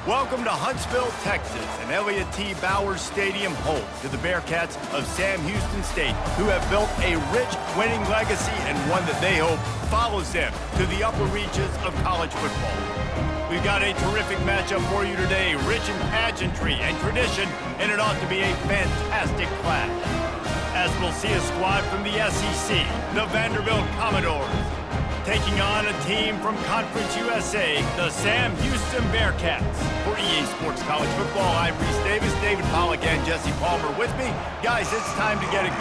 Welcome to Huntsville, Texas, and Elliott T. Bowers Stadium, home to the Bearcats of Sam Houston State, who have built a rich winning legacy and one that they hope follows them to the upper reaches of college football. We've got a terrific matchup for you today, rich in pageantry and tradition, and it ought to be a fantastic clash. As we'll see a squad from the SEC, the Vanderbilt Commodores, taking on a team from Conference USA, the Sam Houston Bearcats. For EA Sports College Football, I'm Reese Davis, David Pollack, and Jesse Palmer with me. Guys, it's time to get it.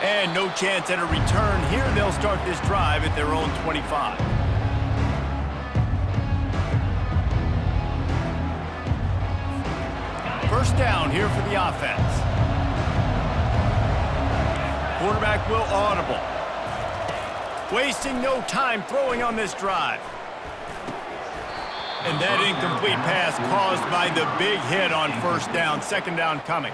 And no chance at a return here. They'll start this drive at their own 25. First down here for the offense. Quarterback will audible. Wasting no time throwing on this drive. And that incomplete pass caused by the big hit on first down. Second down coming.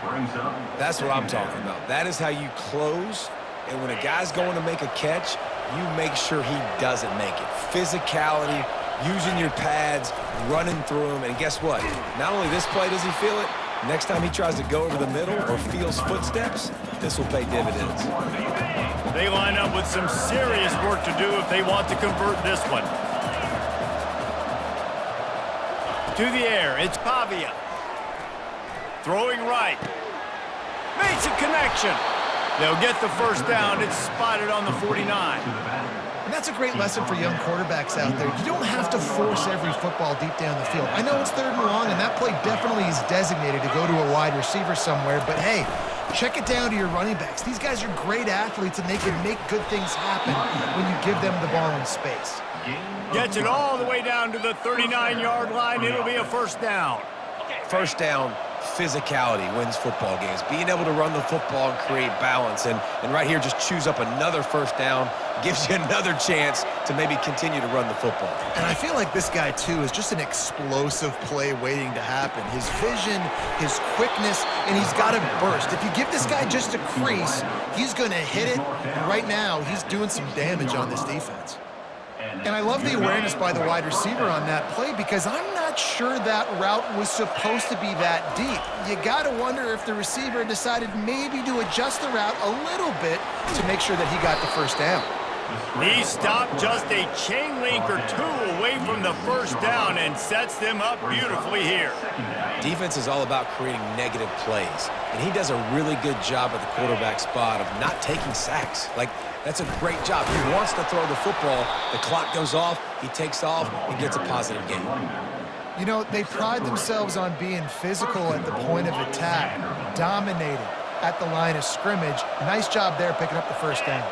That's what I'm talking about. That is how you close. And when a guy's going to make a catch, you make sure he doesn't make it. Physicality, using your pads, running through him. And guess what? Not only this play does he feel it, next time he tries to go over the middle or feels footsteps, this will pay dividends. They line up with some serious work to do if they want to convert this one. To the air, it's Pavia. Throwing right. Makes a connection. They'll get the first down. It's spotted on the 49. And that's a great lesson for young quarterbacks out there. You don't have to force every football deep down the field. I know it's third and long, and that play definitely is designated to go to a wide receiver somewhere, but hey, check it down to your running backs. These guys are great athletes, and they can make good things happen when you give them the ball in space. Gets it all the way down to the 39-yard line. It'll be a first down. First down, physicality wins football games. Being able to run the football and create balance. And right here, just choose up another first down. Gives you another chance to maybe continue to run the football. And I feel like this guy, too, is just an explosive play waiting to happen. His vision, his quickness, and he's got to burst. If you give this guy just a crease, he's going to hit it. And right now, he's doing some damage on this defense. And I love the awareness by the wide receiver on that play because I'm not sure that route was supposed to be that deep. You got to wonder if the receiver decided maybe to adjust the route a little bit to make sure that he got the first down. He stopped just a chain link or two away from the first down and sets them up beautifully here. Defense is all about creating negative plays, and he does a really good job at the quarterback spot of not taking sacks. That's a great job. He wants to throw the football. The clock goes off, he takes off, and gets a positive gain. You know, they pride themselves on being physical at the point of attack, dominating at the line of scrimmage. Nice job there picking up the first down.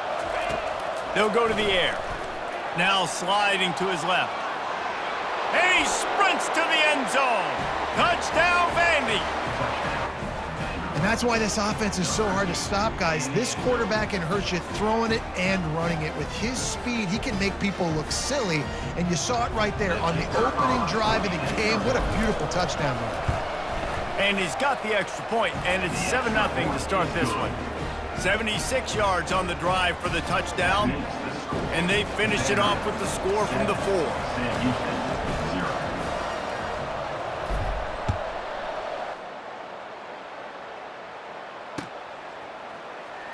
They'll go to the air. Now sliding to his left. And he sprints to the end zone. Touchdown, Vandy. And that's why this offense is so hard to stop, guys. This quarterback can hurt you throwing it and running it. With his speed, he can make people look silly. And you saw it right there on the opening drive of the game. What a beautiful touchdown run. And he's got the extra point, and it's 7-0 to start this one. 76 yards on the drive for the touchdown, and they finished it off with the score from the 4.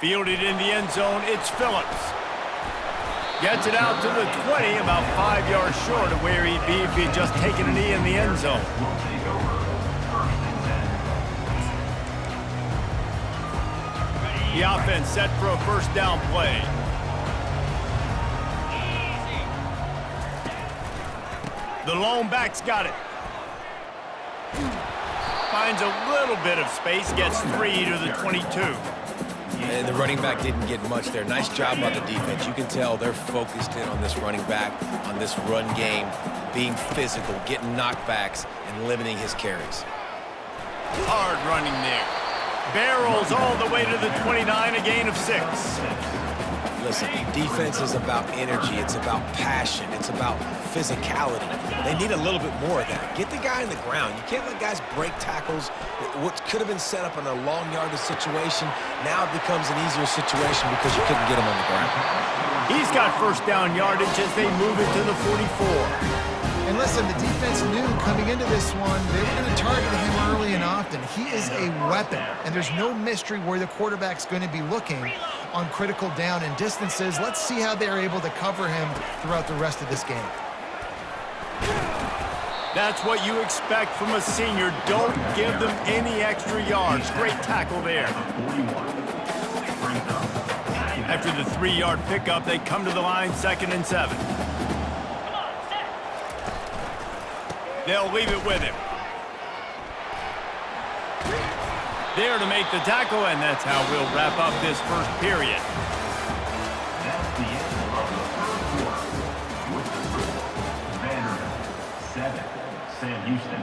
Fielded in the end zone, it's Phillips. Gets it out to the 20, about 5 yards short of where he'd be if he'd just taken a knee in the end zone. The offense set for a first down play. The lone back's got it. Finds a little bit of space, gets 3 to the 22. And the running back didn't get much there. Nice job by the defense. You can tell they're focused in on this running back, on this run game, being physical, getting knockbacks, and limiting his carries. Hard running there. Barrels all the way to the 29, a gain of 6. Listen, defense is about energy. It's about passion. It's about physicality. They need a little bit more of that. Get the guy in the ground. You can't let guys break tackles. What could have been set up in a long yardage situation, now it becomes an easier situation because you couldn't get him on the ground. He's got first down yardage as they move it to the 44. And listen, the defense knew coming into this one, they were going to target him early and often. He is a weapon, and there's no mystery where the quarterback's going to be looking on critical down and distances. Let's see how they're able to cover him throughout the rest of this game. That's what you expect from a senior. Don't give them any extra yards. Great tackle there. After the 3-yard pickup, they come to the line, 2nd and 7. They'll leave it with him. There to make the tackle, and that's how we'll wrap up this first period. That's the end of the first quarter. With the score, Vanderbilt 7, Sam Houston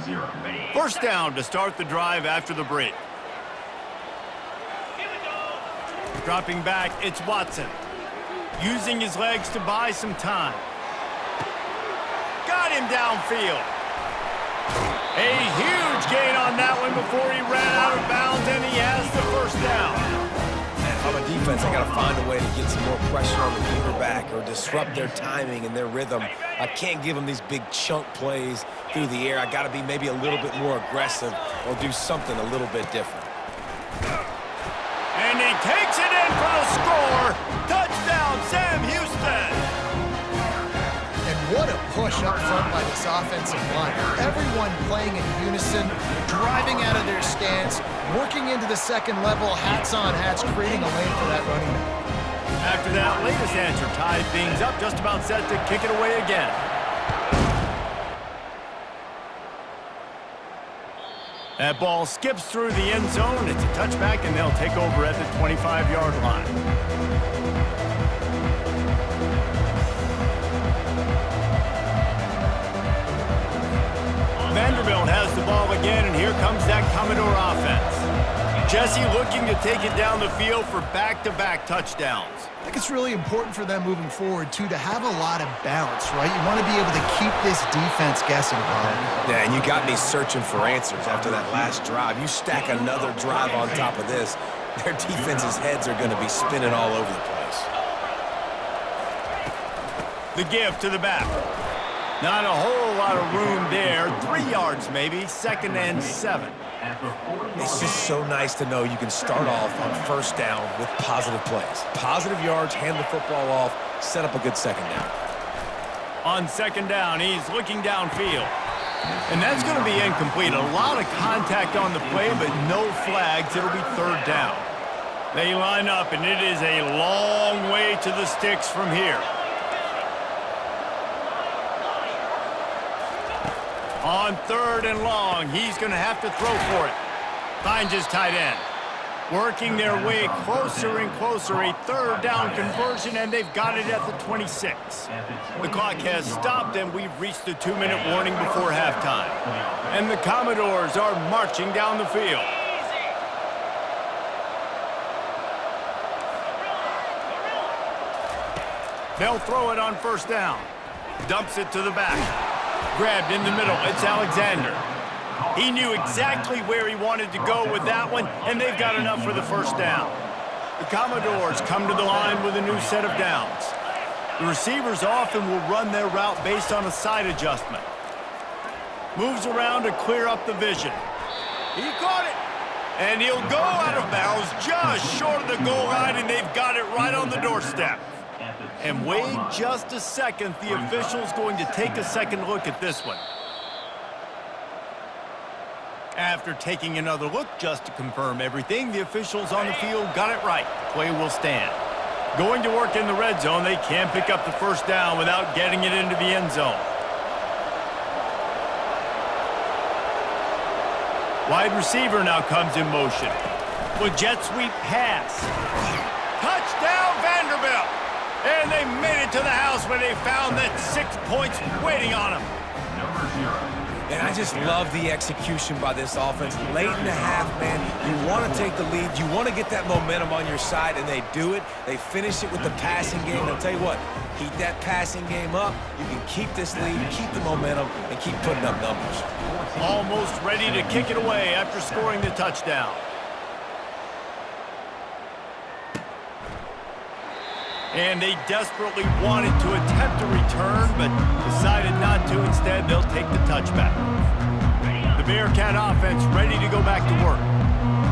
0. First down to start the drive after the break. Dropping back, it's Watson. Using his legs to buy some time. Got him downfield. A huge gain on that one before he ran out of bounds, and he has the first down. Man, if I'm a defense, I got to find a way to get some more pressure on the quarterback or disrupt their timing and their rhythm. I can't give them these big chunk plays through the air. I got to be maybe a little bit more aggressive or do something a little bit different. And he takes it in for the score. Touchdown, Sam Houston. What a push up front by this offensive line. Everyone playing in unison, driving out of their stance, working into the second level, hats on hats, creating a lane for that running back. After that latest answer tied things up, just about set to kick it away again. That ball skips through the end zone. It's a touchback, and they'll take over at the 25-yard line. Vanderbilt has the ball again, and here comes that Commodore offense. Jesse looking to take it down the field for back-to-back touchdowns. I think it's really important for them moving forward, too, to have a lot of balance, right? You want to be able to keep this defense guessing, Bob. Yeah, and you got me searching for answers after that last drive. You stack another drive on top of this, their defense's heads are going to be spinning all over the place. The give to the back. Not a whole lot of room there. 3 yards maybe, 2nd and 7. It's just so nice to know you can start off on first down with positive plays. Positive yards, hand the football off, set up a good second down. On 2nd down, he's looking downfield. And that's going to be incomplete. A lot of contact on the play, but no flags. It'll be 3rd down. They line up, and it is a long way to the sticks from here. On 3rd and long, he's going to have to throw for it. Finds his tight end. Working their way closer and closer. A 3rd down conversion, and they've got it at the 26. The clock has stopped, and we've reached the 2-minute warning before halftime. And the Commodores are marching down the field. They'll throw it on 1st down. Dumps it to the back. Grabbed in the middle, it's Alexander. He knew exactly where he wanted to go with that one, and they've got enough for the 1st down. The Commodores come to the line with a new set of downs. The receivers often will run their route based on a side adjustment. Moves around to clear up the vision. He caught it, and he'll go out of bounds just short of the goal line, and they've got it right on the doorstep. And wait just a second, the official's going to take a second look at this one. After taking another look just to confirm everything, the officials on the field got it right. Play will stand. Going to work in the red zone, they can't pick up the 1st down without getting it into the end zone. Wide receiver now comes in motion. With jet sweep pass. Touchdown Vanderbilt! And they made it to the house where they found that 6 points waiting on them. Number 0. And I just love the execution by this offense. Late in the half, man, you want to take the lead. You want to get that momentum on your side, and they do it. They finish it with the passing game. I'll tell you what, keep that passing game up. You can keep this lead, keep the momentum, and keep putting up numbers. Almost ready to kick it away after scoring the touchdown. And they desperately wanted to attempt a return, but decided not to. Instead, they'll take the touchback. The Bearcat offense ready to go back to work.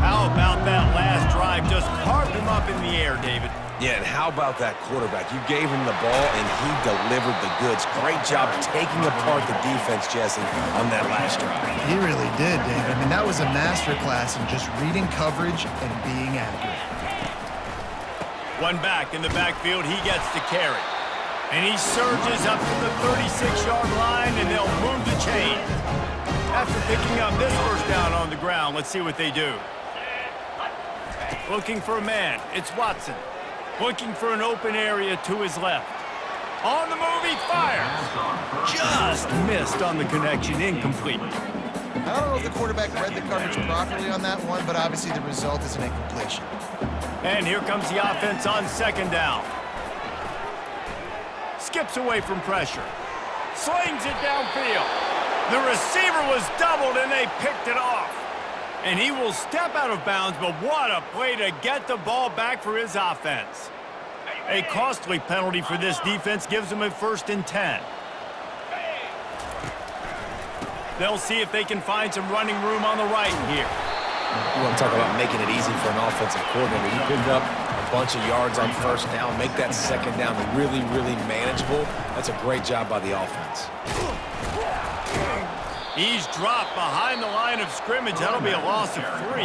How about that last drive? Just carved him up in the air, David. Yeah, and how about that quarterback? You gave him the ball, and he delivered the goods. Great job taking apart the defense, Jesse, on that last drive. He really did, Dave. I mean, that was a masterclass in just reading coverage and being accurate. One back in the backfield, he gets to carry. And he surges up to the 36-yard line, and they'll move the chain. After picking up this first down on the ground, let's see what they do. Looking for a man, it's Watson. Looking for an open area to his left. On the move, he fires. Just missed on the connection, incomplete. I don't know if the quarterback read the coverage properly on that one, but obviously the result is an incompletion. And here comes the offense on second down. Skips away from pressure. Slings it downfield. The receiver was doubled, and they picked it off. And he will step out of bounds, but what a play to get the ball back for his offense. A costly penalty for this defense gives them a 1st and 10. They'll see if they can find some running room on the right here. You want to talk about making it easy for an offensive coordinator. You pick up a bunch of yards on first down, make that second down really, really manageable. That's a great job by the offense. He's dropped behind the line of scrimmage. That'll be a loss of 3.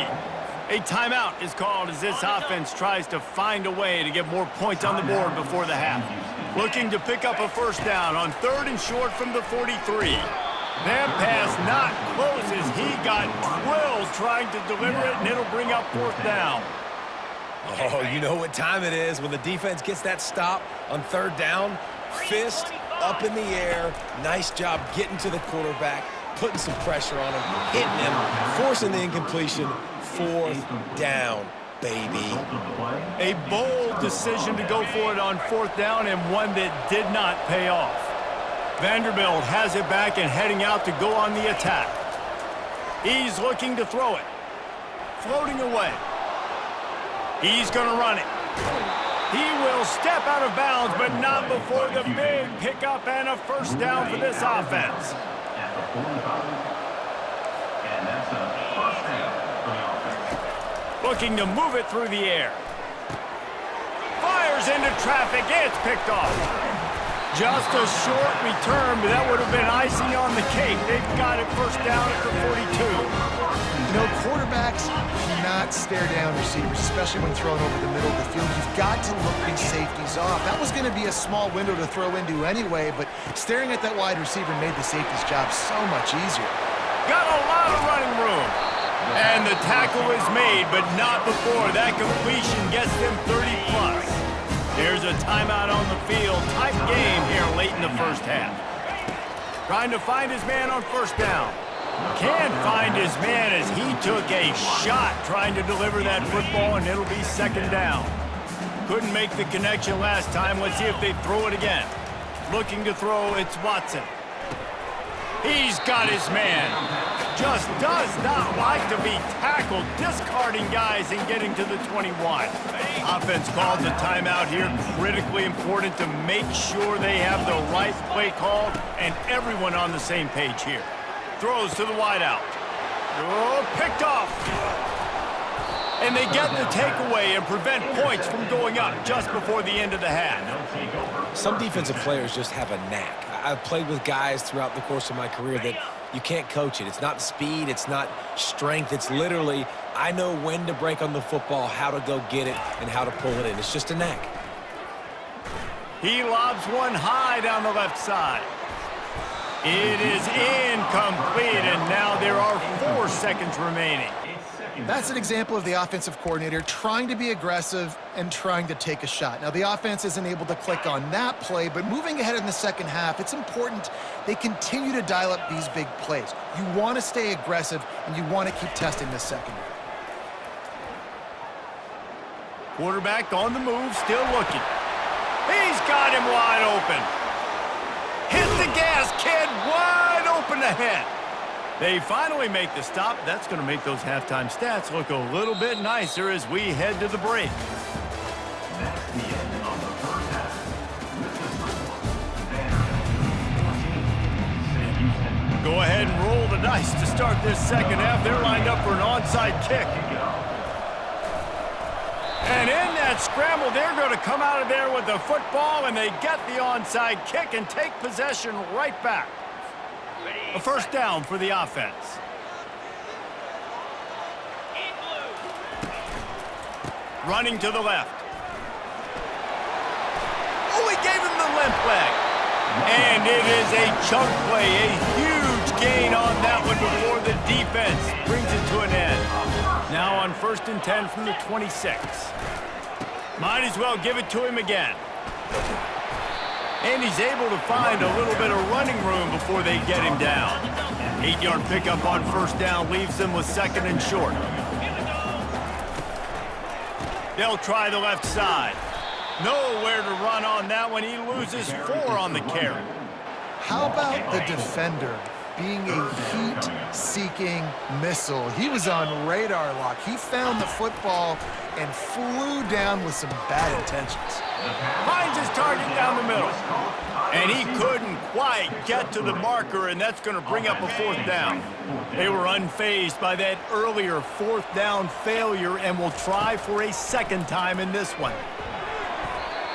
A timeout is called as this offense tries to find a way to get more points on the board before the half. Looking to pick up a first down on 3rd and short from the 43. That pass not close as he got drilled trying to deliver it, and it'll bring up 4th down. Oh, you know what time it is when the defense gets that stop on 3rd down. Fist up in the air. Nice job getting to the quarterback, putting some pressure on him, hitting him, forcing the incompletion. 4th down, baby. A bold decision to go for it on 4th down, and one that did not pay off. Vanderbilt has it back and heading out to go on the attack. He's looking to throw it. Floating away. He's going to run it. He will step out of bounds, but not before the big pickup and a 1st down for this offense. At the 45. And that's a 1st down for the offense. Looking to move it through the air. Fires into traffic. It's picked off. Just a short return, but that would have been icing on the cake. They've got it 1st down at the 42. You know, quarterbacks do not stare down receivers, especially when thrown over the middle of the field. You've got to look these safeties off. That was going to be a small window to throw into anyway, but staring at that wide receiver made the safety's job so much easier. Got a lot of running room. And the tackle is made, but not before that completion gets them 30+. There's a timeout on the field. Tight game here late in the 1st half. Trying to find his man on 1st down. Can't find his man as he took a shot trying to deliver that football, and it'll be 2nd down. Couldn't make the connection last time. Let's see if they throw it again. Looking to throw, it's Watson. He's got his man. Just does not like to be tackled, discarding guys and getting to the 21. Offense calls a timeout here. Critically important to make sure they have the right play called and everyone on the same page here. Throws to the wideout. Oh, picked off. And they get the takeaway and prevent points from going up just before the end of the half. Some defensive players just have a knack. I've played with guys throughout the course of my career that you can't coach it. It's not speed, it's not strength. It's literally, I know when to break on the football, how to go get it, and how to pull it in. It's just a knack. He lobs one high down the left side. It is incomplete, and now there are 4 seconds remaining. That's an example of the offensive coordinator trying to be aggressive and trying to take a shot. Now, the offense isn't able to click on that play, but moving ahead in the second half, it's important they continue to dial up these big plays. You want to stay aggressive, and you want to keep testing this secondary. Quarterback on the move, still looking. He's got him wide open. Hit the gas, kid, wide open ahead. They finally make the stop. That's going to make those halftime stats look a little bit nicer as we head to the break. That's the end of the first half. With the score, Vanderbilt 14, Sam Houston. Go ahead and roll the dice to start this second half. They're lined up for an onside kick. And in that scramble, they're going to come out of there with the football, and they get the onside kick and take possession right back. A first down for the offense. Running to the left. Oh, he gave him the limp leg. And it is a chunk play, a huge gain on that one before the defense brings it to an end. Now on 1st and 10 from the 26. Might as well give it to him again. And he's able to find a little bit of running room before they get him down. 8-yard pickup on first down leaves them with 2nd and short. They'll try the left side. Nowhere to run on that one. He loses 4 on the carry. How about the defender being a heat-seeking missile? He was on radar lock. He found the football and flew down with some bad intentions. Finds his target down the middle. And he couldn't quite get to the marker, and that's going to bring up a 4th down. They were unfazed by that earlier 4th down failure and will try for a 2nd time in this one.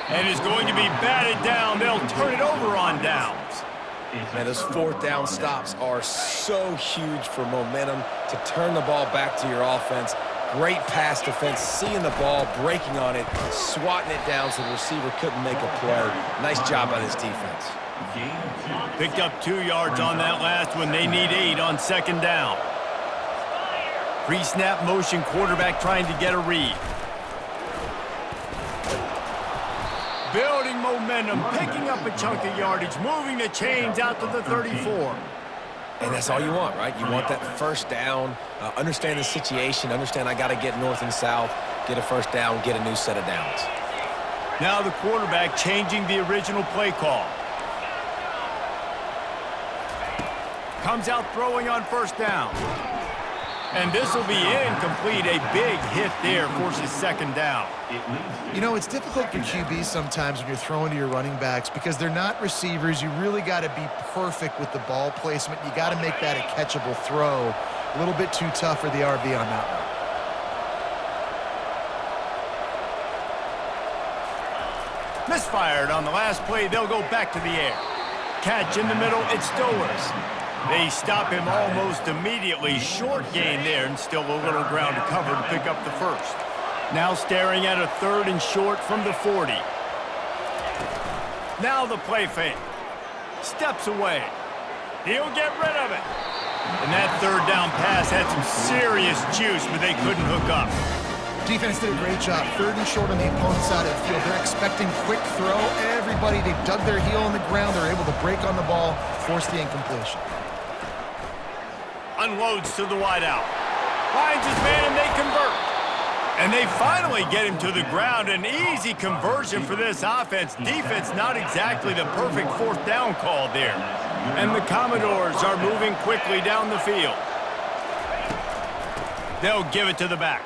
And is going to be batted down. They'll turn it over on downs. Man, those 4th down stops are so huge for momentum to turn the ball back to your offense. Great pass defense, seeing the ball, breaking on it, swatting it down so the receiver couldn't make a play. Nice job by this defense. Picked up 2 yards on that last one. They need 8 on 2nd down. Pre-snap motion, quarterback trying to get a read. Building momentum, picking up a chunk of yardage, moving the chains out to the 34. And that's all you want, right? You want that first down, understand the situation, understand I got to get north and south, get a first down, get a new set of downs. Now the quarterback changing the original play call. Comes out throwing on first down. And this will be incomplete. A big hit there forces 2nd down. You know, it's difficult for QBs sometimes when you're throwing to your running backs because they're not receivers. You really got to be perfect with the ball placement. You got to make that a catchable throw. A little bit too tough for the RB on that one. Misfired on the last play. They'll go back to the air. Catch in the middle. It's Stowers. They stop him almost immediately. Short gain there, and still a little ground to cover to pick up the 1st. Now staring at a 3rd and short from the 40. Now the play fake. Steps away. He'll get rid of it. And that 3rd down pass had some serious juice, but they couldn't hook up. Defense did a great job. 3rd and short on the opponent's side of the field. They're expecting quick throw. Everybody, they dug their heel on the ground. They're able to break on the ball, force the incompletion. Unloads to the wideout. Finds his man, and they convert. And they finally get him to the ground. An easy conversion for this offense. Defense not exactly the perfect 4th down call there. And the Commodores are moving quickly down the field. They'll give it to the back.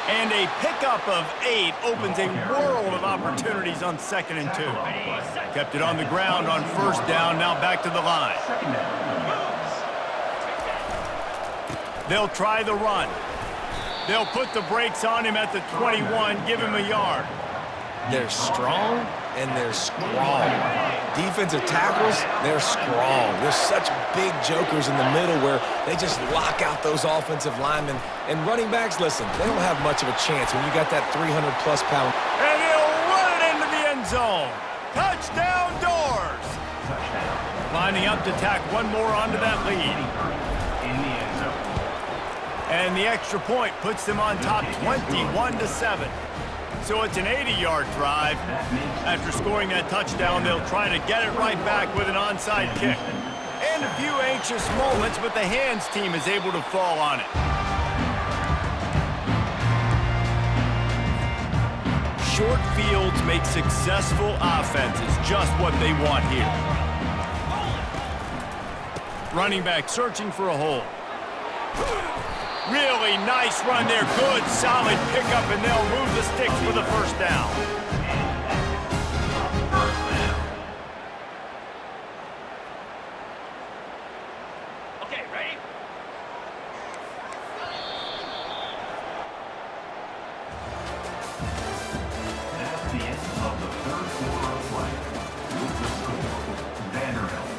And a pickup of 8 opens a world of opportunities on 2nd and 2. Kept it on the ground on 1st down, now back to the line. They'll try the run. They'll put the brakes on him at the 21, give him a yard. They're strong and they're strong. Defensive tackles, they're strong. There's such big jokers in the middle where they just lock out those offensive linemen. And running backs, listen, they don't have much of a chance when you got that 300-plus pound. And he'll run it into the end zone. Touchdown, Doors. Lining up to tack one more onto that lead. In the end zone. And the extra point puts them on top 21-7. So it's an 80-yard drive. After scoring that touchdown, they'll try to get it right back with an onside kick. And a few anxious moments, but the hands team is able to fall on it. Short fields make successful offenses just what they want here. Running back searching for a hole. Really nice run there. Good, solid pickup, and they'll move the sticks for the first down. Okay, ready? That's the end of the third quarter of play. With the score, Vanderbilt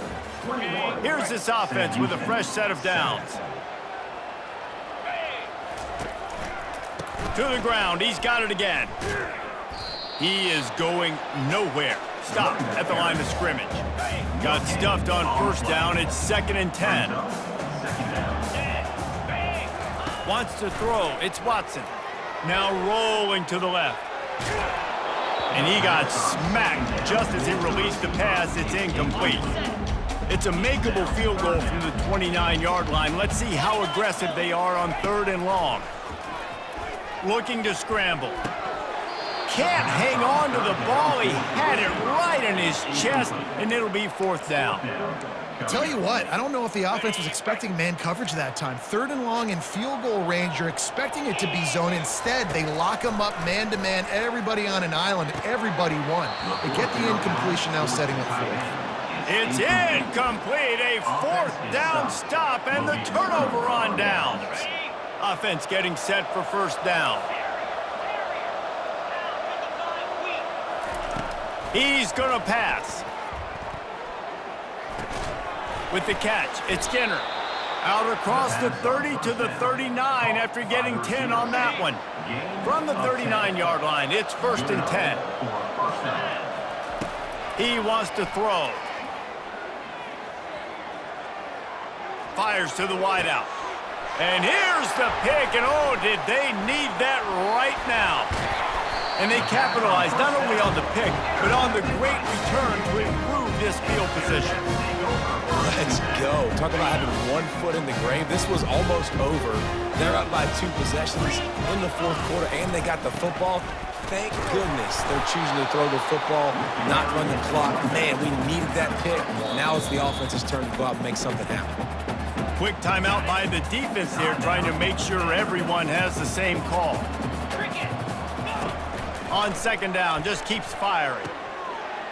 21. Here's this offense with a fresh set of downs. To the ground, he's got it again. He is going nowhere. Stop at the line of scrimmage. Got stuffed on first down, it's 2nd and 10. Wants to throw, it's Watson. Now rolling to the left. And he got smacked just as he released the pass, it's incomplete. It's a makeable field goal from the 29-yard line. Let's see how aggressive they are on 3rd and long. Looking to scramble. Can't hang on to the ball. He had it right in his chest, and it'll be 4th down. Tell you what, I don't know if the offense was expecting man coverage that time. 3rd and long in field goal range, you're expecting it to be zone. Instead, they lock them up man-to-man, everybody on an island, everybody won. They get the incompletion now setting up 4th. It's incomplete, a 4th down stop, and the turnover on downs. Offense getting set for first down. He's gonna pass. With the catch, it's Skinner. Out across the 30 to the 39 after getting 10 on that one. From the 39-yard line, it's 1st and 10. He wants to throw. Fires to the wideout. And here's the pick, and oh, did they need that right now. And they capitalized not only on the pick, but on the great return to improve this field position. Let's go. Talk about having one foot in the grave. This was almost over. They're up by 2 possessions in the 4th quarter, and they got the football. Thank goodness they're choosing to throw the football, not run the clock. Man, we needed that pick. Now it's the offense's turn to go out and make something happen. Quick timeout by the defense there, trying to make sure everyone has the same call. On 2nd down, just keeps firing.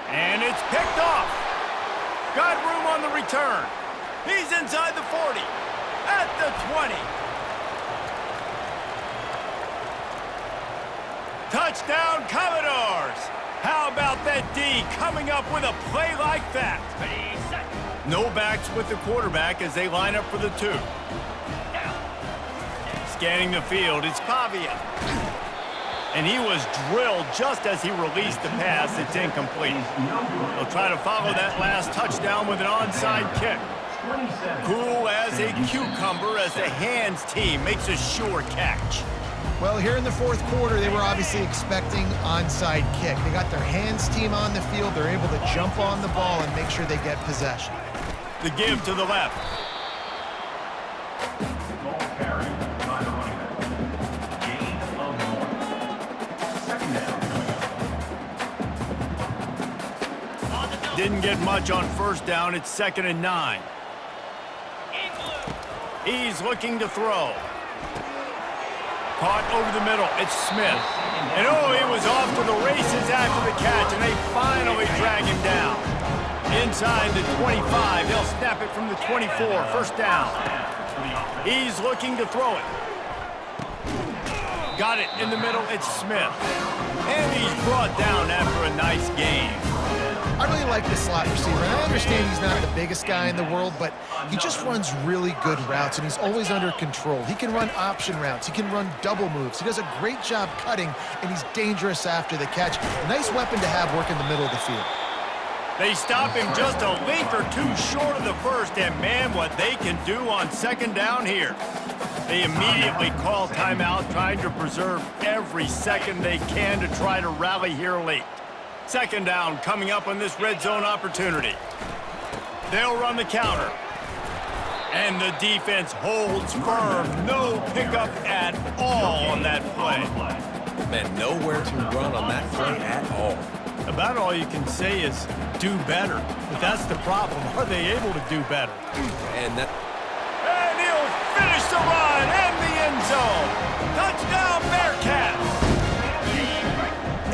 And it's picked off. Got room on the return. He's inside the 40. At the 20. Touchdown, Commodores! How about that D coming up with a play like that? No backs with the quarterback as they line up for the 2. Scanning the field, it's Pavia. And he was drilled just as he released the pass. It's incomplete. They'll try to follow that last touchdown with an onside kick. Cool as a cucumber as the hands team makes a sure catch. Well, here in the 4th quarter, they were obviously expecting onside kick. They got their hands team on the field. They're able to jump on the ball and make sure they get possession. The give to the left. Ball carried by the running back. Gain of 1. 2nd down. Didn't get much on first down. It's 2nd and 9. He's looking to throw. Caught over the middle. It's Smith. And oh, he was off to the races after the catch, and they finally drag him down. Inside the 25, they'll snap it from the 24, first down. He's looking to throw it. Got it in the middle, it's Smith. And he's brought down after a nice game. I really like this slot receiver, and I understand he's not the biggest guy in the world, but he just runs really good routes, and he's always under control. He can run option routes. He can run double moves. He does a great job cutting, and he's dangerous after the catch. A nice weapon to have working the middle of the field. They stop him just a length or two short of the first, and man, what they can do on 2nd down here. They immediately call timeout, trying to preserve every second they can to try to rally here late. Second down coming up on this red zone opportunity. They'll run the counter. And the defense holds firm. No pickup at all on that play. Man, nowhere to run on that play at all. About all you can say is do better. But that's the problem. Are they able to do better? And he'll finish the run and the end zone. Touchdown, Bearcats.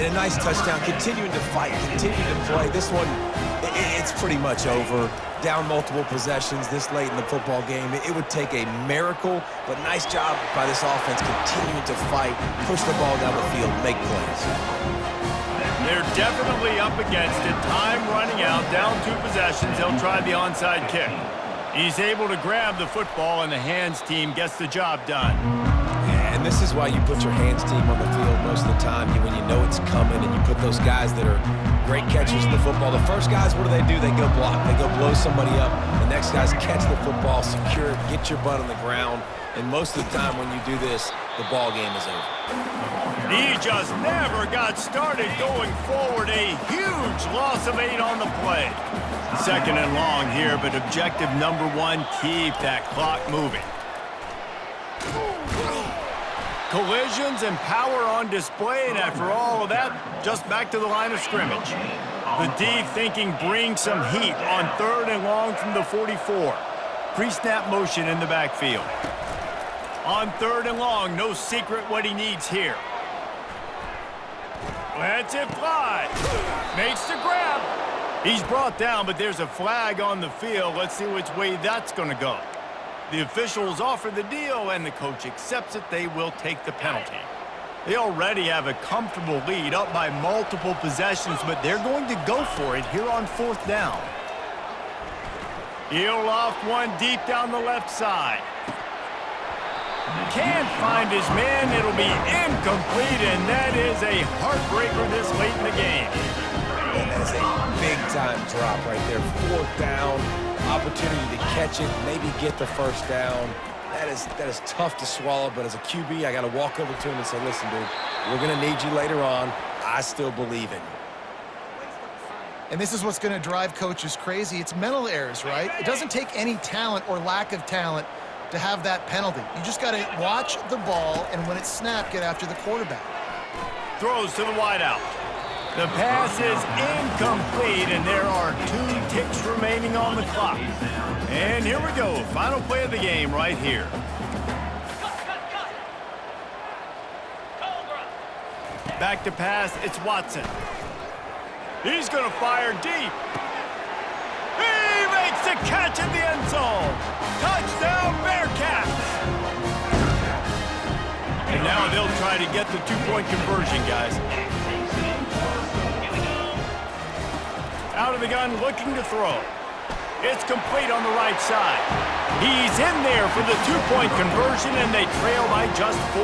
And a nice touchdown, continuing to fight, continuing to play. This one, it's pretty much over. Down multiple possessions this late in the football game. It would take a miracle, but nice job by this offense continuing to fight, push the ball down the field, make plays. They're definitely up against it. Time running out, down 2 possessions. They'll try the onside kick. He's able to grab the football, and the hands team gets the job done. And this is why you put your hands team on the field most of the time when you know it's coming, and you put those guys that are great catchers in the football. The first guys, what do? They go block. They go blow somebody up. The next guys catch the football, secure it, get your butt on the ground. And most of the time when you do this, the ball game is over. He just never got started going forward. A huge loss of 8 on the play. Second and long here, but objective number 1, keep that clock moving. Collisions and power on display, and after all of that, just back to the line of scrimmage. The D thinking bring some heat on 3rd and long from the 44. Pre-snap motion in the backfield. On 3rd and long, no secret what he needs here. Lets it fly. Makes the grab. He's brought down, but there's a flag on the field. Let's see which way that's going to go. The officials offer the deal, and the coach accepts it. They will take the penalty. They already have a comfortable lead, up by multiple possessions, but they're going to go for it here on 4th down. He'll off one deep down the left side. Can't find his man. It'll be incomplete, and that is a heartbreaker this late in the game. And that is a big-time drop right there. 4th down. Opportunity to catch it, maybe get the first down. That is tough to swallow, but as a QB, I got to walk over to him and say, listen, dude, we're going to need you later on. I still believe in you. And this is what's going to drive coaches crazy. It's mental errors, right? It doesn't take any talent or lack of talent to have that penalty. You just got to watch the ball, and when it's snapped, get after the quarterback. Throws to the wideout. The pass is incomplete, and there are 2 ticks remaining on the clock. And here we go, final play of the game right here. Back to pass, it's Watson. He's going to fire deep. He makes the catch in the end zone. Touchdown, Bearcats. And now they'll try to get the 2-point conversion, guys. Out of the gun, looking to throw. It's complete on the right side. He's in there for the 2-point conversion, and they trail by just 4.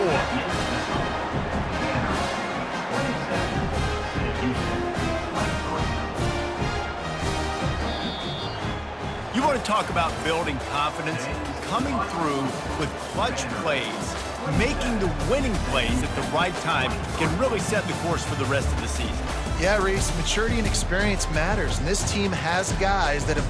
You want to talk about building confidence? Coming through with clutch plays, making the winning plays at the right time can really set the course for the rest of the season. Yeah, Reese, maturity and experience matters, and this team has guys that have